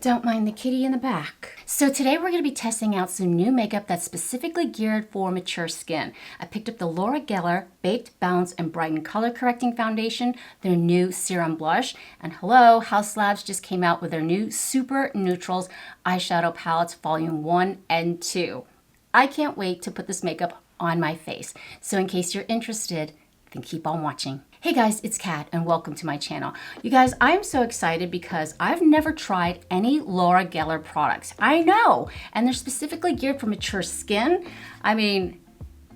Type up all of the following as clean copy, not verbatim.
Don't mind the kitty in the back. So today we're going to be testing out some new makeup that's specifically geared for mature skin. I picked up the Laura Geller Baked Balance-N-Brighten Color Correcting Foundation, their new Serum Blush, and hello, Haus just came out with their new Super Neutrals Eyeshadow Palettes Volume 1 and 2. I can't wait to put this makeup on my face. So in case you're interested, then keep on watching. Hey guys, it's Kat and welcome to my channel. You guys, I am so excited because I've never tried any Laura Geller products. I know, and they're specifically geared for mature skin. I mean,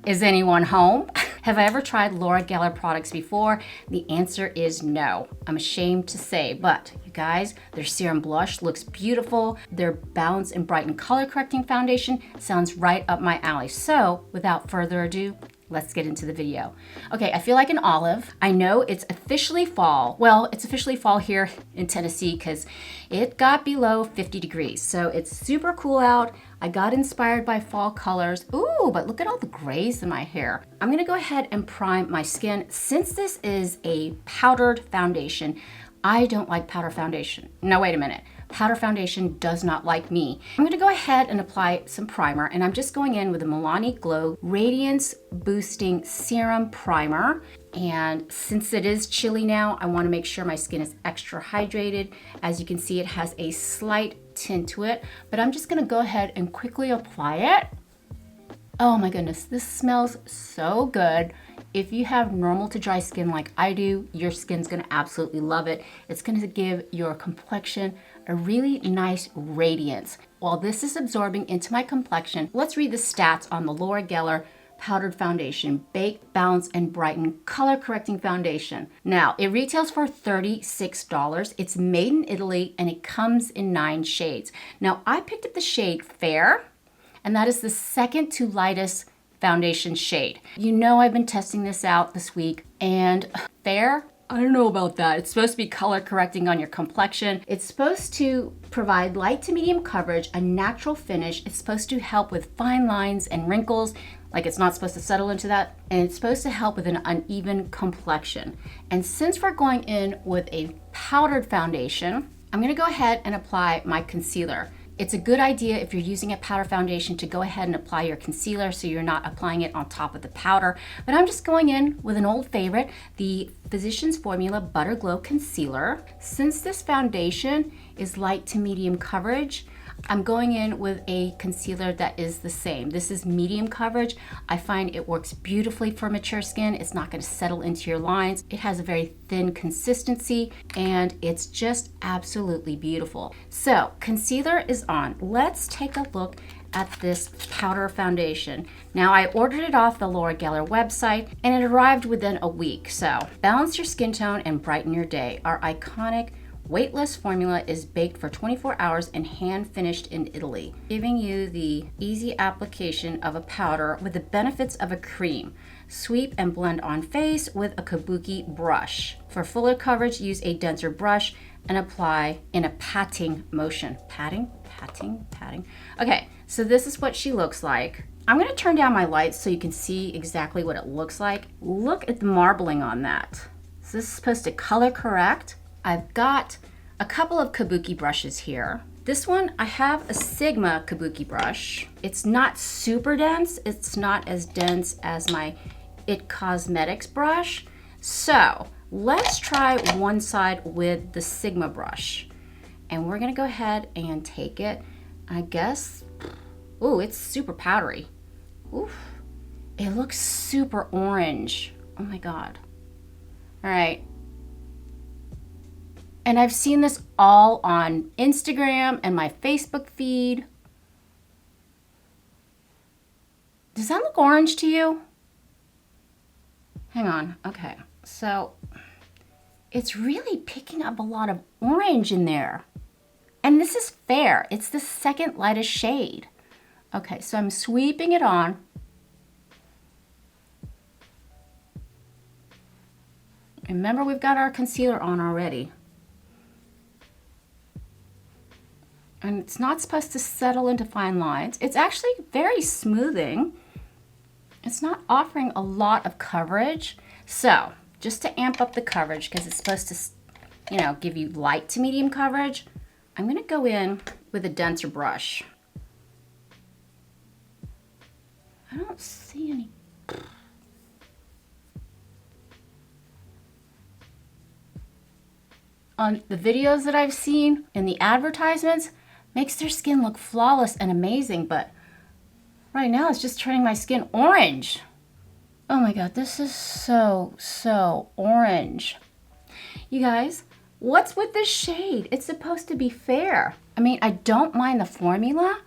is anyone home? Have I ever tried Laura Geller products before? The answer is no. I'm ashamed to say, but you guys, their Serum Blush looks beautiful. Their Balance-N-Brighten Color Correcting Foundation sounds right up my alley. So without further ado, let's get into the video. Okay, I feel like an olive. I know it's officially fall. Well, it's officially fall here in Tennessee because it got below 50 degrees. So it's super cool out. I got inspired by fall colors. Ooh, but look at all the grays in my hair. I'm gonna go ahead and prime my skin. Since this is a powdered foundation, I don't like powder foundation. No, wait a minute. Powder foundation does not like me. I'm gonna go ahead and apply some primer, and I'm just going in with the Milani Glow Radiance Boosting Serum Primer. And since it is chilly now, I wanna make sure my skin is extra hydrated. As you can see, it has a slight tint to it, but I'm just gonna go ahead and quickly apply it. Oh my goodness, this smells so good. If you have normal to dry skin like I do, your skin's gonna absolutely love it. It's gonna give your complexion a really nice radiance. While this is absorbing into my complexion, let's read the stats on the Laura Geller Powdered Foundation Baked Balance-N-Brighten Color Correcting Foundation. Now, it retails for $36. It's made in Italy and it comes in 9 shades. Now, I picked up the shade Fair, and that is the second to lightest foundation shade. You know I've been testing this out this week, and Fair, I don't know about that. It's supposed to be color correcting on your complexion. It's supposed to provide light to medium coverage, a natural finish. It's supposed to help with fine lines and wrinkles, like it's not supposed to settle into that. And it's supposed to help with an uneven complexion. And since we're going in with a powdered foundation, I'm gonna go ahead and apply my concealer. It's a good idea if you're using a powder foundation to go ahead and apply your concealer so you're not applying it on top of the powder. But I'm just going in with an old favorite, the Physicians Formula Butter Glow Concealer. Since this foundation is light to medium coverage, I'm going in with a concealer that is the same. This is medium coverage. I find it works beautifully for mature skin. It's not going to settle into your lines. It has a very thin consistency and it's just absolutely beautiful. So concealer is on. Let's take a look at this powder foundation. Now I ordered it off the Laura Geller website and it arrived within a week. So balance your skin tone and brighten your day. Our iconic weightless formula is baked for 24 hours and hand finished in Italy, giving you the easy application of a powder with the benefits of a cream. Sweep and blend on face with a kabuki brush. For fuller coverage, use a denser brush and apply in a patting motion. Patting? Okay, so this is what she looks like. I'm gonna turn down my lights so you can see exactly what it looks like. Look at the marbling on that. So this is supposed to color correct. I've got a couple of kabuki brushes here. This one, I have a Sigma kabuki brush. It's not super dense. It's not as dense as my It Cosmetics brush. So let's try one side with the Sigma brush. And we're gonna go ahead and take it, I guess. Ooh, it's super powdery. Oof, it looks super orange. Oh my God. All right. And I've seen this all on Instagram and my Facebook feed. Does that look orange to you? Hang on, okay. So it's really picking up a lot of orange in there. And this is Fair, it's the second lightest shade. Okay, so I'm sweeping it on. Remember, we've got our concealer on already. And it's not supposed to settle into fine lines. It's actually very smoothing. It's not offering a lot of coverage. So just to amp up the coverage, because it's supposed to, you know, give you light to medium coverage, I'm gonna go in with a denser brush. I don't see any. On the videos that I've seen in the advertisements, makes their skin look flawless and amazing, but right now it's just turning my skin orange. Oh my God, this is so orange. You guys, what's with this shade? It's supposed to be fair. I mean, I don't mind the formula,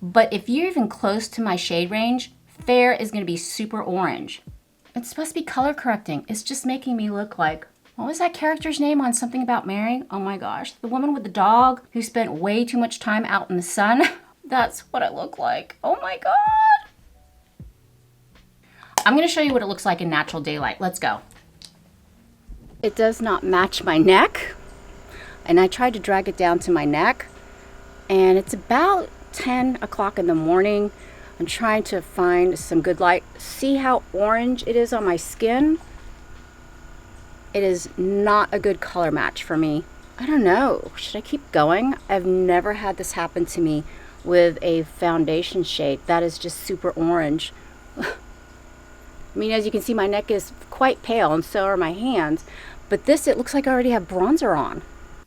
but if you're even close to my shade range, fair is gonna be super orange. It's supposed to be color correcting. It's just making me look like, what was that character's name on Something About Mary? Oh my gosh, the woman with the dog who spent way too much time out in the sun. That's what I look like. Oh my God. I'm gonna show you what it looks like in natural daylight. Let's go. It does not match my neck. And I tried to drag it down to my neck. And it's about 10 o'clock in the morning. I'm trying to find some good light. See how orange it is on my skin? It is not a good color match for me. I don't know, should I keep going? I've never had this happen to me with a foundation shade that is just super orange. I mean, as you can see, my neck is quite pale and so are my hands, but this, it looks like I already have bronzer on.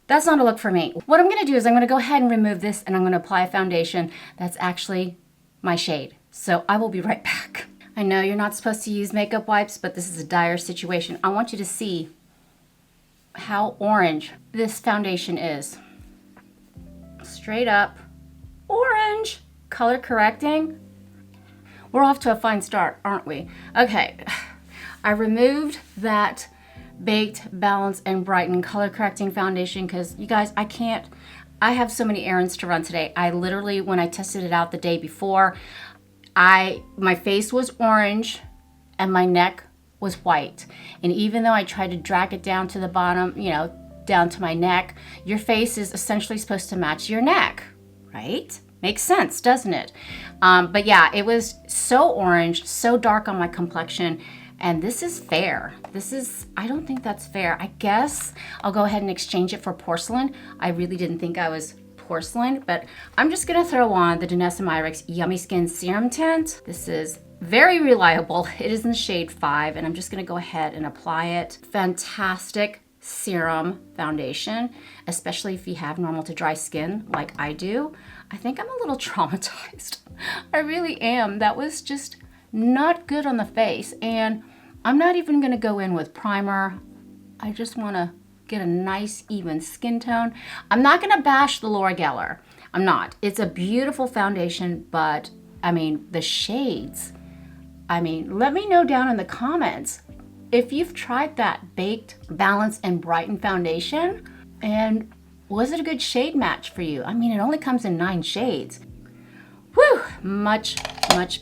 That's not a look for me. What I'm gonna do is I'm gonna go ahead and remove this and I'm gonna apply a foundation that's actually my shade. So I will be right back. I know you're not supposed to use makeup wipes, but this is a dire situation. I want you to see how orange this foundation is. Straight up orange, color correcting. We're off to a fine start, aren't we? Okay, I removed that Baked Balance-N-Brighten color correcting foundation because you guys, I have so many errands to run today. I literally, when I tested it out the day before, my face was orange and my neck was white. And even though I tried to drag it down to the bottom, you know, down to my neck, your face is essentially supposed to match your neck, right? Makes sense, doesn't it? But yeah, it was so orange, so dark on my complexion. And this is fair. I don't think that's fair. I guess I'll go ahead and exchange it for porcelain. I really didn't think I was porcelain, but I'm just gonna throw on the Danessa Myricks Yummy Skin Serum Tint. This is very reliable. It is in the shade 5, and I'm just gonna go ahead and apply it. Fantastic serum foundation, especially if you have normal to dry skin like I do. I think I'm a little traumatized. I really am. That was just not good on the face, and I'm not even gonna go in with primer. I just wanna get a nice even skin tone. I'm not gonna bash the Laura Geller. I'm not. It's a beautiful foundation, but I mean, the shades, let me know down in the comments if you've tried that Baked Balance-N-Brighten foundation, and was it a good shade match for you? I mean, it only comes in 9 shades. Whew, much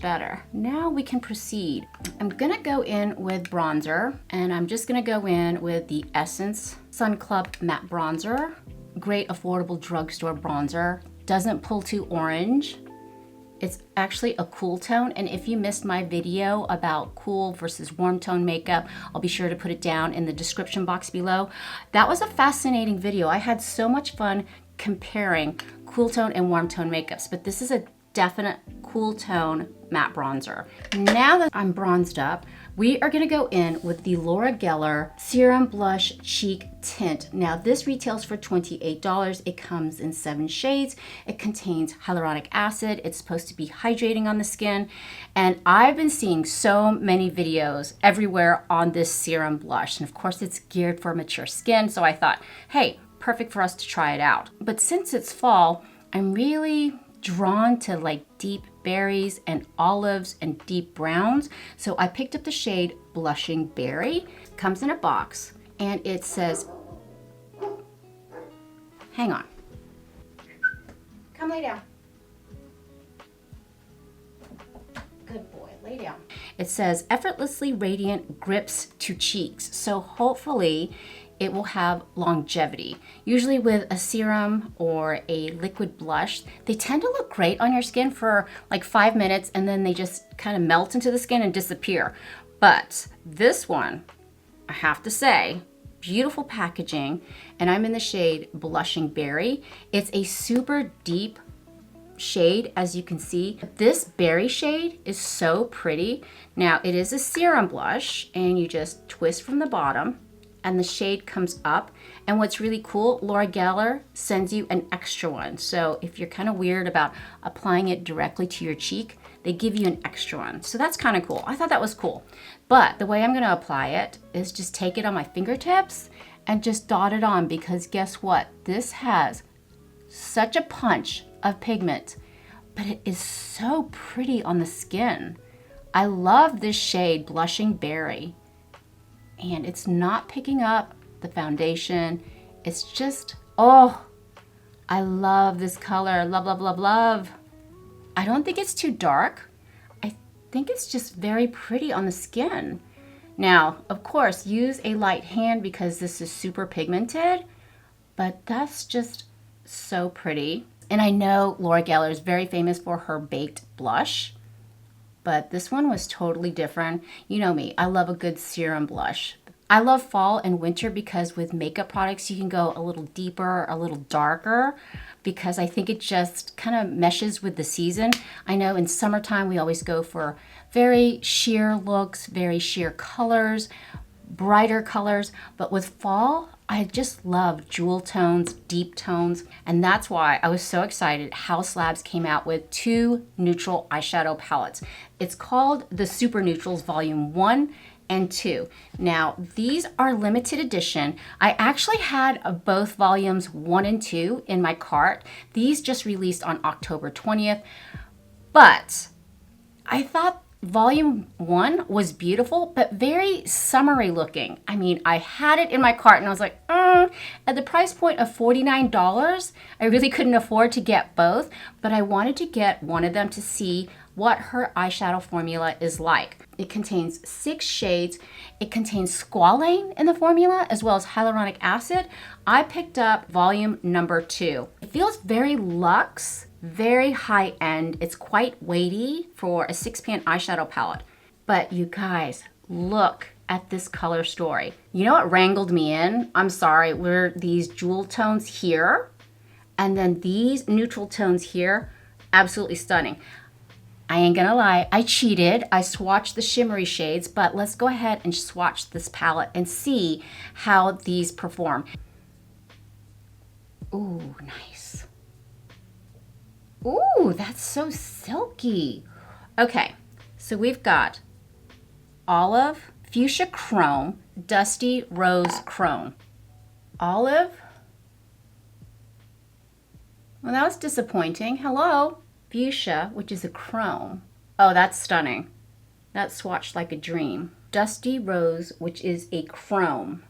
better. Now we can proceed. I'm gonna go in with bronzer, and I'm just gonna go in with the Essence Sun Club Matte Bronzer. Great affordable drugstore bronzer. Doesn't pull too orange. It's actually a cool tone, and if you missed my video about cool versus warm tone makeup, I'll be sure to put it down in the description box below. That was a fascinating video. I had so much fun comparing cool tone and warm tone makeups, but this is a definite cool tone matte bronzer. Now that I'm bronzed up, we are gonna go in with the Laura Geller Serum Blush Cheek Tint. Now this retails for $28. It comes in 7 shades. It contains hyaluronic acid. It's supposed to be hydrating on the skin. And I've been seeing so many videos everywhere on this serum blush. And of course it's geared for mature skin. So I thought, hey, perfect for us to try it out. But since it's fall, I'm really drawn to like deep berries and olives and deep browns. So I picked up the shade Blushing Berry. Comes in a box and it says, hang on. Come lay down. Good boy, lay down. It says effortlessly radiant grips to cheeks. So hopefully it will have longevity. Usually with a serum or a liquid blush, they tend to look great on your skin for like 5 minutes and then they just kind of melt into the skin and disappear. But this one, I have to say, beautiful packaging, and I'm in the shade Blushing Berry. It's a super deep shade, as you can see. This berry shade is so pretty. Now, it is a serum blush, and you just twist from the bottom, and the shade comes up. And what's really cool, Laura Geller sends you an extra one. So if you're kind of weird about applying it directly to your cheek, they give you an extra one. So that's kind of cool. I thought that was cool. But the way I'm gonna apply it is just take it on my fingertips and just dot it on, because guess what? This has such a punch of pigment, but it is so pretty on the skin. I love this shade, Blushing Berry. And it's not picking up the foundation. It's just, oh, I love this color. Love, love, love, love. I don't think it's too dark. I think it's just very pretty on the skin. Now, of course, use a light hand because this is super pigmented, but that's just so pretty. And I know Laura Geller is very famous for her baked blush, but this one was totally different. You know me, I love a good serum blush. I love fall and winter because with makeup products, you can go a little deeper, a little darker, because I think it just kind of meshes with the season. I know in summertime, we always go for very sheer looks, very sheer colors, brighter colors, but with fall, I just love jewel tones, deep tones, and that's why I was so excited. Haus Labs came out with 2 neutral eyeshadow palettes. It's called the Super Neutrals Volume 1 and 2. Now, these are limited edition. I actually had both volumes 1 and 2 in my cart. These just released on October 20th, but I thought volume 1 was beautiful, but very summery looking. I mean, I had it in my cart and I was like, at the price point of $49, I really couldn't afford to get both, but I wanted to get one of them to see what her eyeshadow formula is like. It contains 6 shades. It contains squalane in the formula as well as hyaluronic acid. I picked up volume number 2. It feels very luxe, very high end. It's quite weighty for a 6-pan eyeshadow palette. But you guys, look at this color story. You know what wrangled me in? I'm sorry, were these jewel tones here, and then these neutral tones here. Absolutely stunning. I ain't gonna lie, I cheated. I swatched the shimmery shades, but let's go ahead and swatch this palette and see how these perform. Ooh, nice. Ooh, that's so silky. Okay, so we've got Olive, Fuchsia Chrome, Dusty Rose Chrome. Olive. Well, that was disappointing. Hello. Fuchsia, which is a chrome. Oh, that's stunning. That's swatched like a dream. Dusty Rose, which is a chrome.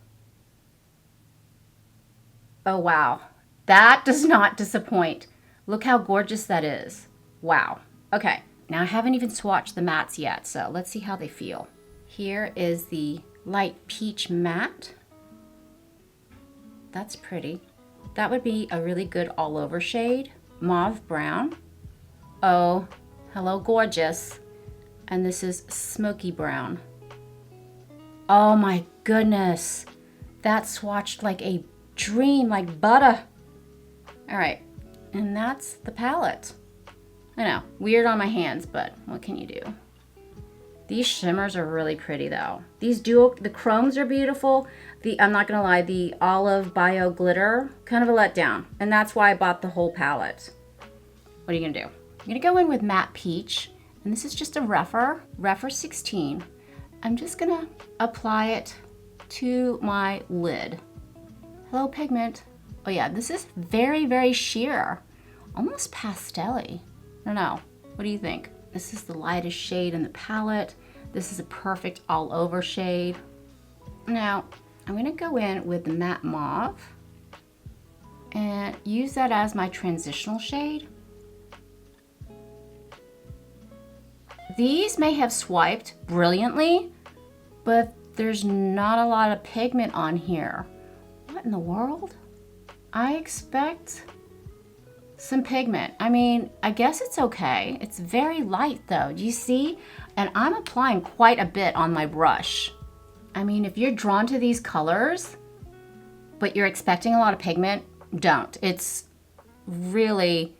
Oh, wow. That does not disappoint. Look how gorgeous that is. Wow. Okay, now I haven't even swatched the mattes yet, so let's see how they feel. Here is the light peach matte. That's pretty. That would be a really good all over shade. Mauve brown. Oh, hello gorgeous. And this is smoky brown. Oh my goodness. That swatched like a dream, like butter. All right, and that's the palette. I know, weird on my hands, but what can you do? These shimmers are really pretty though. These the chromes are beautiful. I'm not gonna lie, the Olive Bio Glitter, kind of a letdown. And that's why I bought the whole palette. What are you gonna do? I'm gonna go in with Matte Peach, and this is just a REPHR 16. I'm just gonna apply it to my lid. Hello, pigment. Oh yeah, this is very, very sheer. Almost pastel-y. I don't know, what do you think? This is the lightest shade in the palette. This is a perfect all over shade. Now, I'm gonna go in with the Matte Mauve and use that as my transitional shade. These may have swiped brilliantly, but there's not a lot of pigment on here. What in the world? I expect some pigment. I mean, I guess it's okay. It's very light though, do you see? And I'm applying quite a bit on my brush. I mean, if you're drawn to these colors, but you're expecting a lot of pigment, don't. It's really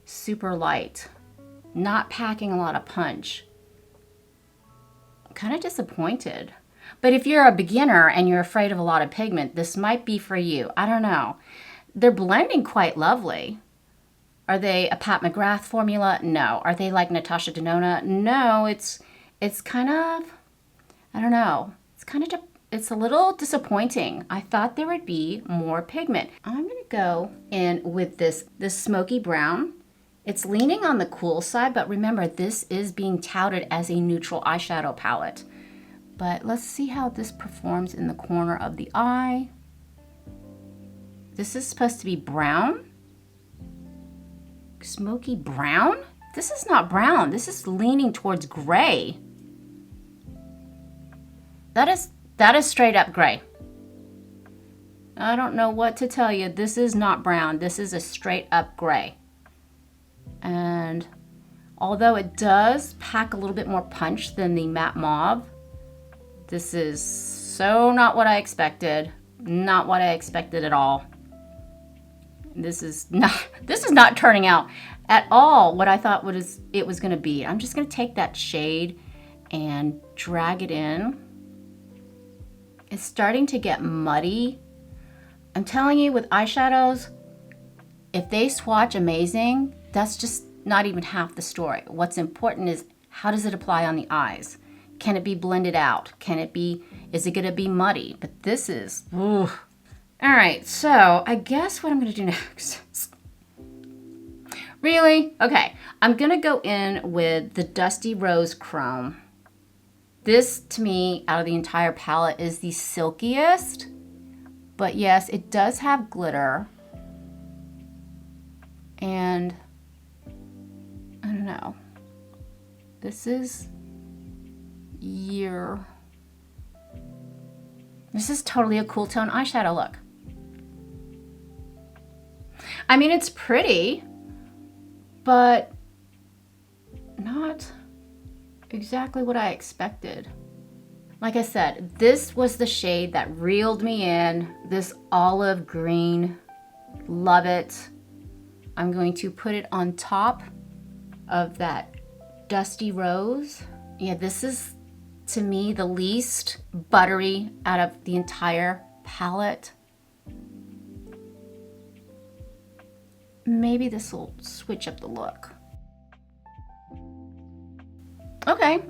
super light, not packing a lot of punch. I'm kind of disappointed. But if you're a beginner and you're afraid of a lot of pigment, this might be for you. I don't know. They're blending quite lovely. Are they a Pat McGrath formula? No. Are they like Natasha Denona? No, it's kind of, I don't know. It's a little disappointing. I thought there would be more pigment. I'm gonna go in with this smoky brown. It's leaning on the cool side, but remember, this is being touted as a neutral eyeshadow palette. But let's see how this performs in the corner of the eye. This is supposed to be brown. Smoky brown? This is not brown. This is leaning towards gray. That is straight up gray. I don't know what to tell you. This is not brown. This is a straight up gray. And although it does pack a little bit more punch than the matte mauve, this is so not what I expected. Not what I expected at all. This is not turning out at all what I thought it was going to be. I'm just going to take that shade and drag it in. It's starting to get muddy. I'm telling you, with eyeshadows, if they swatch amazing, that's just not even half the story. What's important is, how does it apply on the eyes? Can it be blended out? Is it gonna be muddy? But this is, ooh. All right, so I guess what I'm gonna do next is, really? Okay, I'm gonna go in with the Dusty Rose Chrome. This, to me, out of the entire palette, is the silkiest. But yes, it does have glitter. And I don't know. This is totally a cool tone eyeshadow look. I mean, it's pretty, but not exactly what I expected. Like I said, this was the shade that reeled me in. This olive green, love it. I'm going to put it on top of that Dusty Rose. Yeah, this is, to me, the least buttery out of the entire palette. Maybe this will switch up the look. Okay.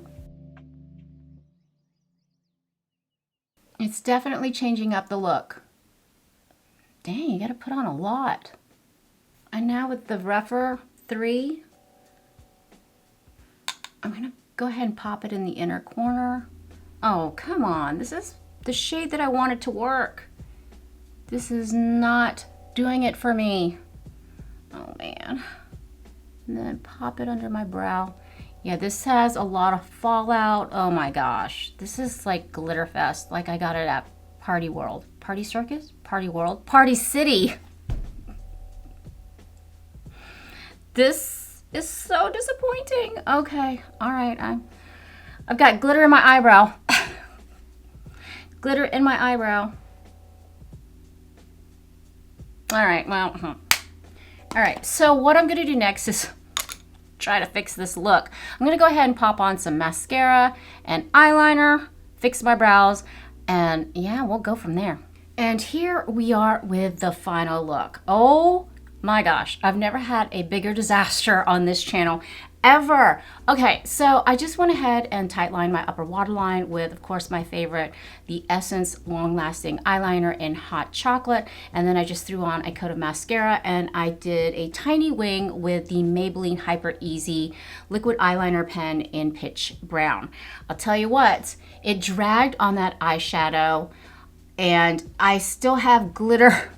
It's definitely changing up the look. Dang, you gotta put on a lot. And now with the REPHR 3, I'm gonna go ahead and pop it in the inner corner. Oh, come on. This is the shade that I wanted to work. This is not doing it for me. Oh, man. And then pop it under my brow. Yeah, this has a lot of fallout. Oh my gosh. This is like Glitter Fest, like I got it at Party World. Party Circus? Party World? Party City! This is so disappointing. Okay, all right. I've got glitter in my eyebrow. Glitter in my eyebrow. All right, well, all right. So what I'm gonna do next is try to fix this look. I'm gonna go ahead and pop on some mascara and eyeliner, fix my brows, and yeah, we'll go from there. And here we are with the final look. Oh my gosh, I've never had a bigger disaster on this channel ever. Okay, so I just went ahead and tightlined my upper waterline with, of course, my favorite, the Essence Long Lasting Eyeliner in Hot Chocolate. And then I just threw on a coat of mascara and I did a tiny wing with the Maybelline Hyper Easy Liquid Eyeliner Pen in Pitch Brown. I'll tell you what, it dragged on that eyeshadow and I still have glitter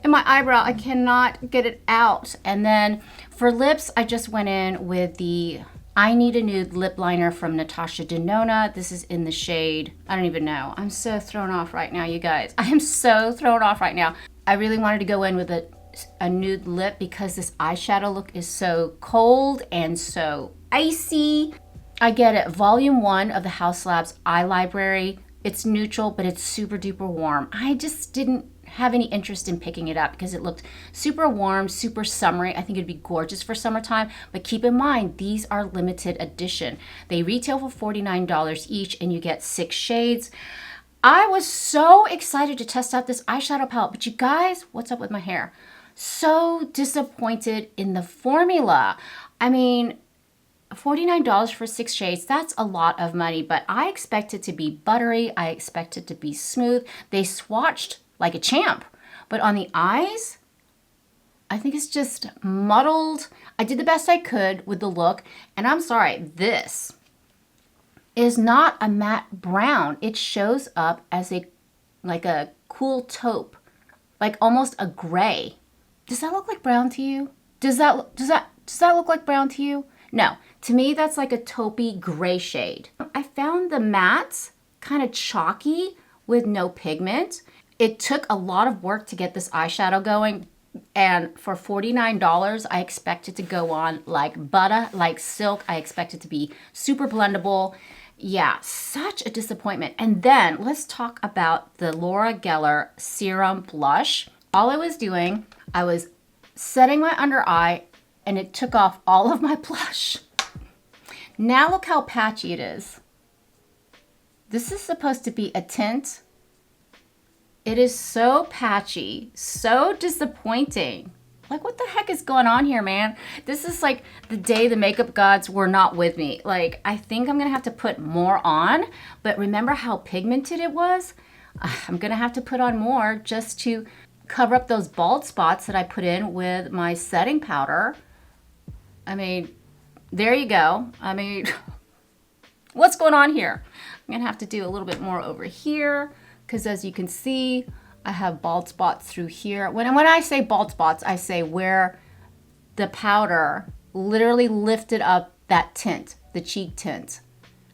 in my eyebrow. I cannot get it out. And then for lips, I just went in with the I Need a Nude lip liner from Natasha Denona. This is in the shade, I don't even know. I'm so thrown off right now, you guys. I am so thrown off right now. I really wanted to go in with a nude lip because this eyeshadow look is so cold and so icy. I get it, volume 1 of the Haus Labs Eye Library. It's neutral, but it's super duper warm. I just didn't have any interest in picking it up because it looked super warm, super summery. I think it'd be gorgeous for summertime, but keep in mind, these are limited edition. They retail for $49 each and you get 6 shades. I was so excited to test out this eyeshadow palette, but you guys, what's up with my hair? So disappointed in the formula. I mean, $49 for 6 shades, that's a lot of money, but I expect it to be buttery. I expect it to be smooth. They swatched like a champ, but on the eyes, I think it's just muddled. I did the best I could with the look, and I'm sorry, this is not a matte brown. It shows up as a cool taupe, like almost a gray. Does that look like brown to you? Does that look like brown to you? No, to me that's like a taupey gray shade. I found the mattes kind of chalky with no pigment. It took a lot of work to get this eyeshadow going, and for $49, I expect it to go on like butter, like silk. I expect it to be super blendable. Yeah, such a disappointment. And then let's talk about the Laura Geller Serum Blush. All I was doing, I was setting my under eye and it took off all of my blush. Now look how patchy it is. This is supposed to be a tint. It is so patchy, so disappointing. Like, what the heck is going on here, man? This is like the day the makeup gods were not with me. Like, I think I'm gonna have to put more on, but remember how pigmented it was? I'm gonna have to put on more just to cover up those bald spots that I put in with my setting powder. I mean, there you go. I mean, what's going on here? I'm gonna have to do a little bit more over here because as you can see, I have bald spots through here. When I say bald spots, I say where the powder literally lifted up that tint, the cheek tint.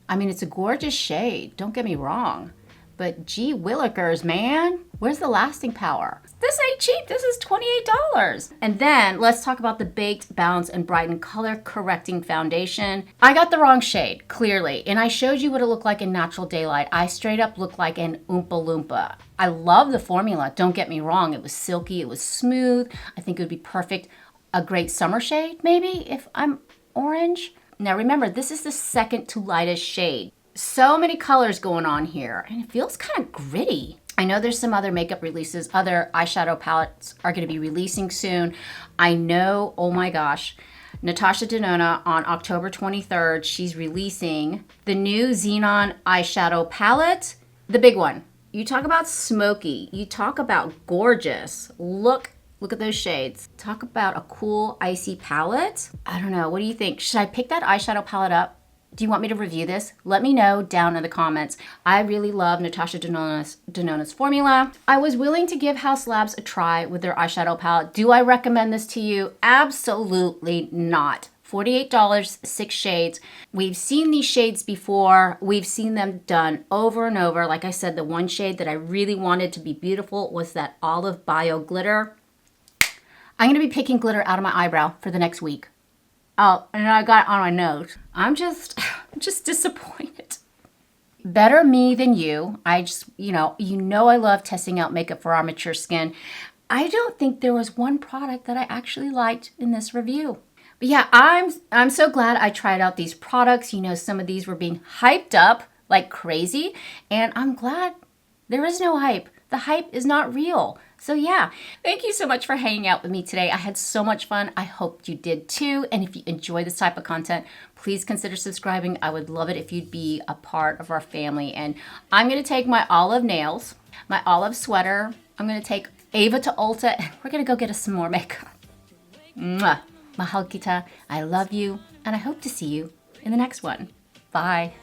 I mean, it's a gorgeous shade, don't get me wrong, but gee willikers, man, where's the lasting power? This ain't cheap, this is $28. And then let's talk about the Baked Balance-N-Brighten Color Correcting Foundation. I got the wrong shade, clearly, and I showed you what it looked like in natural daylight. I straight up looked like an Oompa Loompa. I love the formula, don't get me wrong. It was silky, it was smooth. I think it would be perfect, a great summer shade, maybe, if I'm orange. Now remember, this is the second to lightest shade. So many colors going on here, and it feels kind of gritty. I know there's some other makeup releases, other eyeshadow palettes are gonna be releasing soon. I know, oh my gosh, Natasha Denona on October 23rd, she's releasing the new Xenon eyeshadow palette, the big one. You talk about smoky, you talk about gorgeous. Look at those shades. Talk about a cool, icy palette. I don't know, what do you think? Should I pick that eyeshadow palette up? Do you want me to review this? Let me know down in the comments. I really love Natasha Denona's formula. I was willing to give Haus Labs a try with their eyeshadow palette. Do I recommend this to you? Absolutely not. $48, 6 shades. We've seen these shades before. We've seen them done over and over. Like I said, the one shade that I really wanted to be beautiful was that Olive Bio Glitter. I'm gonna be picking glitter out of my eyebrow for the next week. Oh, and I got it on my nose. I'm just disappointed. Better me than you. I just, you know I love testing out makeup for our mature skin. I don't think there was one product that I actually liked in this review. But yeah, I'm so glad I tried out these products. You know, some of these were being hyped up like crazy, and I'm glad there is no hype. The hype is not real. So yeah, thank you so much for hanging out with me today. I had so much fun. I hope you did too. And if you enjoy this type of content, please consider subscribing. I would love it if you'd be a part of our family. And I'm gonna take my olive nails, my olive sweater. I'm gonna take Ava to Ulta, and we're gonna go get us some more makeup. Mwah. Mahal kita. I love you, and I hope to see you in the next one. Bye.